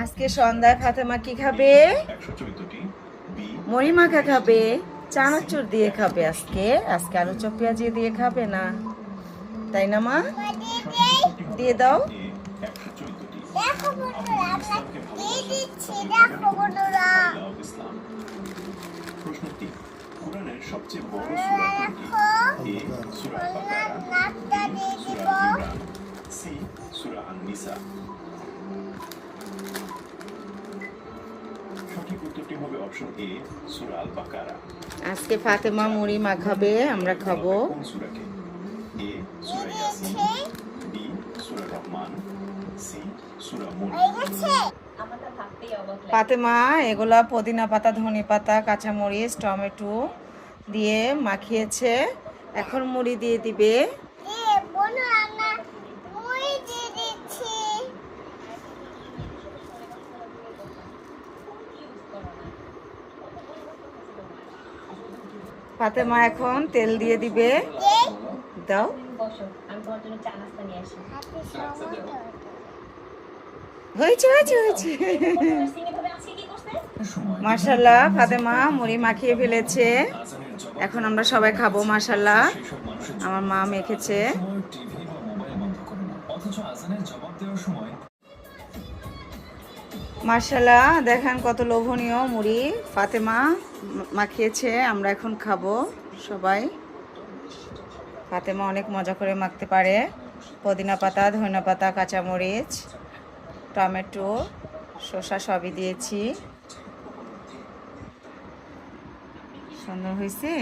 আজকে সন্ধ্যায় ফাতেমা কি খাবে? মুড়ি মাখা খাবে, চানাচুর দিয়ে খাবে। আজকে আজকে আলু চপ পেঁয়াজি দিয়ে খাবে না, তাই না মা? দিয়ে দাও। দেখো বন্ধুরা, আমরা দিয়ে দিচ্ছি। দেখো বন্ধুরা, প্রশ্নটি কোরআনের সবচেয়ে বড় সূরা কোনটি? এ সূরা বাকারা, নামটা দিয়ে দিব, সি সূরা আন-নিসা। সঠিক উত্তরটি হবে অপশন এ সূরা আল বাকারা। আজকে ফাতেমা মুড়ি মাখাবে, আমরা খাবো। কোন সূরাকে? এ সূরা ইয়াসিন, বি সূরা রহমান, সি সূরা মুলক। ফাতেমা এগুলা পুদিনা পাতা, ধনে পাতা, কাঁচামরিচ, টমেটো দিয়ে মাখিয়েছে। এখন মুড়ি দিয়ে দিবে। ফাতেমা এখন তেল দিয়ে দিবে। দাও। হয়েছে হয়েছে হয়েছে। মাশাআল্লাহ, ফাতেমা মুড়ি মাখিয়ে ফেলেছে। এখন আমরা সবাই খাবো। মাশাআল্লাহ, আমার মা মেখেছে। মাশাআল্লাহ, দেখেন কত লোভনীয় মুড়ি ফাতেমা মাখিয়েছে। আমরা এখন খাবো সবাই। ফাতেমা অনেক মজা করে মাখতে পারে। পুদিনা পাতা, ধনিয়া পাতা, কাঁচামরিচ, টমেটো, শসা সবই দিয়েছি। সুন্দর হয়েছে।